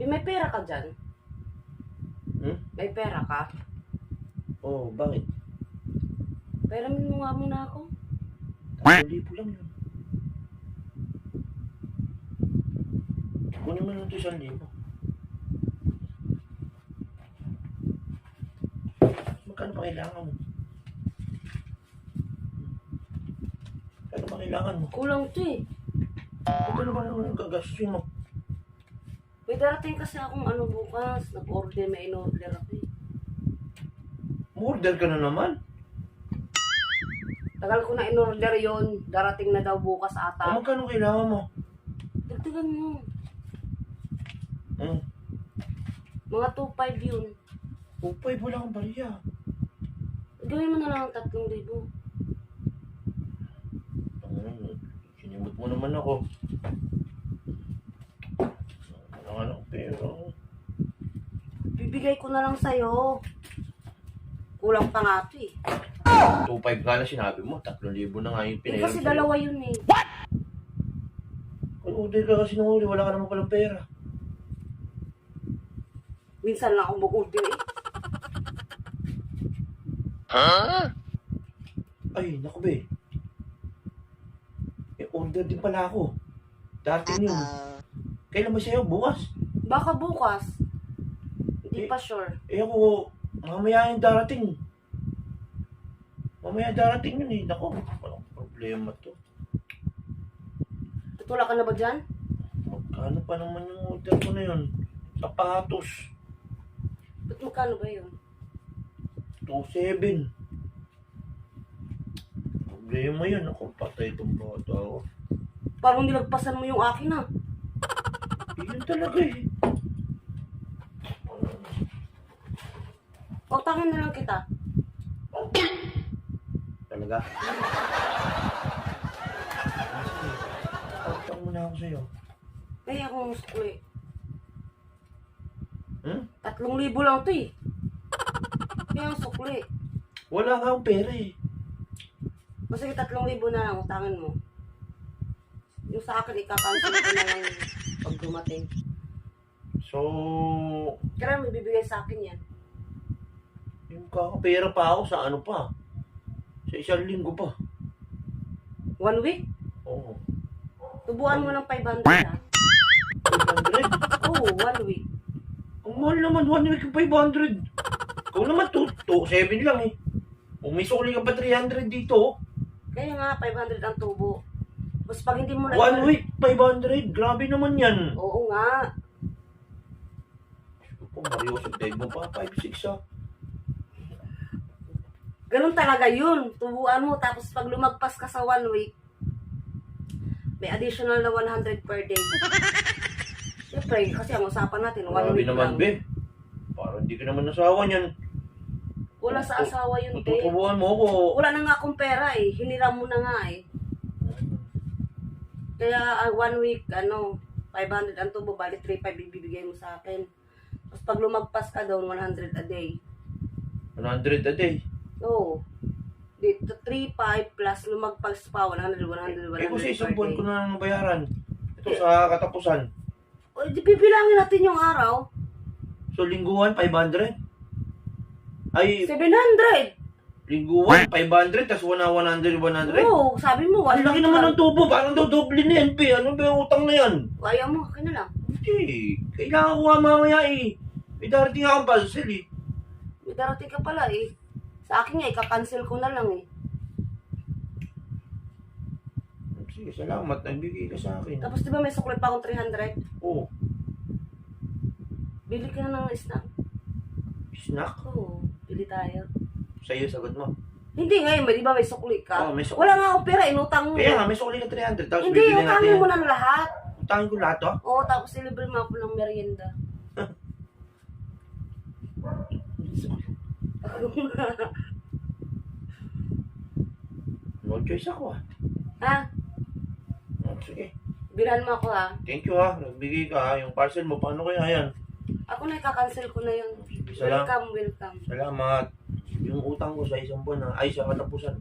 May pera ka dyan? May pera ka? Oo, bakit? Peramin mo nga muna ako. 1,000 lang yun. Kunin mo lang ito 1,000. Magkano pa kailangan mo? Magkano pa kailangan mo? Kulang to eh. Ito naman ang gagastusin mo. May darating kasi akong ano bukas. Nag-order, may in-order ako eh. Order ka na naman. Tagal ko na in-order yon. Darating na daw bukas ata. Magkano kailangan mo? Dagdagan mo. Hmm. Mga 2.5 yun. Upay, wala kang bariya. Gawin mo na lang ang 3,000. Sinimot mo naman ako. Ano, pero... Bibigay ko na lang sa'yo. Kulang pa nga ito eh. 2,500 nga na sinabi mo. 3,000 na nga yung pinayon. Kasi dalawa yun eh. Kung order ka kasi ng uli, wala ka naman palang pera. Minsan lang ako mag-order eh. Ay, naku be. Order din pala ako. Dating yun. Kailan ba sa'yo? Bukas? Baka bukas. Hindi Eh, pa sure. Ako, mamaya yung darating. Mamaya darating yun eh. Naku, walang problema to. Tutulak ka na ba dyan? Magkano pa naman yung order ko na yun? Sapatos. Ba't magkano ba yun? 2,700. Problema yun. Ako, patay itong bata ako. Parang nilagpasan mo yung akin ah. Yun talaga eh. Pautangin na lang kita. Talaga? Pagtang muna ako sa'yo. Kaya akong sukli. 3,000 3,000 lang to eh. Kaya ang sukli. Wala nga akong pera eh. O sige, 3,000 na lang. Utangin mo. Yung sa akin, ika-cancel ko na lang pag dumating. So, Kaya may bibigay sa akin yan. yung kakapera pa ako sa ano pa? Sa 1 linggo pa. 1 week? Oo. Tubuan mo ng 500 ah. 500? Oo, 1 week. Ang mahal naman, 1 week yung 500. Ikaw naman, 7 lang eh. Kung may sukli ka pa 300 dito. Kaya nga, 500 ang tubo. Tapos pag hindi mo na... 1 week, 500. Grabe naman yan. Oo nga. Kung Mario, subdave mo pa, 5-6 ah. Ganun talaga yun. Tubuan mo. Tapos pag lumagpas ka sa 1 week, may additional na 100 per day. Siyempre, kasi ang usapan natin, 1 Grabe week naman, lang. be. Parang hindi ka naman nasawa niyan. Wala sa asawa yun, te. Tutubuan mo ako. Wala na nga akong pera eh. Hiniram mo na nga eh. Kaya 1 week, 500 ang tubo, bali 3,500 ibibigay mo sa akin. Tapos pag lumagpas ka doon, 100 a day. 100 a day. Oo. Dito, 3,500 plus lumagpas pa, 100 Eh kung sa isang per buwan day. ko na nabayaran. Ito sa katapusan. O, di bibilangin natin yung araw. So lingguhan, 500. Ay, 700! lingguhan, 500, tas 100. Oo, sabi mo, Ang laki naman ng tubo, parang daw doble na yan, pe. Ano ba yung utang na yan? Ayaw mo, akin na lang. Hindi, kailangan ko nga mamaya eh. May darating akong puzzle eh. May darating ka pala eh. Sa akin nga, ika-cancel ko na lang eh. Sige, salamat, nagbigay ka sa akin. Tapos di ba may sukli pa akong 300? Oo, Bili ka na ng snack. snack. Oo, bili tayo. Sa'yo, sagot mo. Hindi ngayon, di ba may sukli ka? Oo, may sukli. Wala nga akong pera, inutang mo. Kaya nga, may sukli ka 300, tapos Hindi, bibili natin utangin yan. mo ng lahat. Utangin ko lahat, oh. Oo, tapos ilibre mo ako ng merienda. No choice ako ah. Ha? Sige, Bilhan mo ako ha. thank you ah. Nagbigay ka ah. Yung parcel mo, paano kaya yan? Ako na ika-cancel ko na yun. Salamat. Welcome. Salamat. Yung utang ko sa isang buwan na, ay sa katapusan.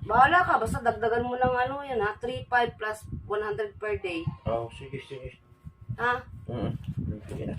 Bahala ka, basta dagdagan mo lang yan ha. 3,500 plus 100 per day. Oh, sige. Ha? Mm. Sige na.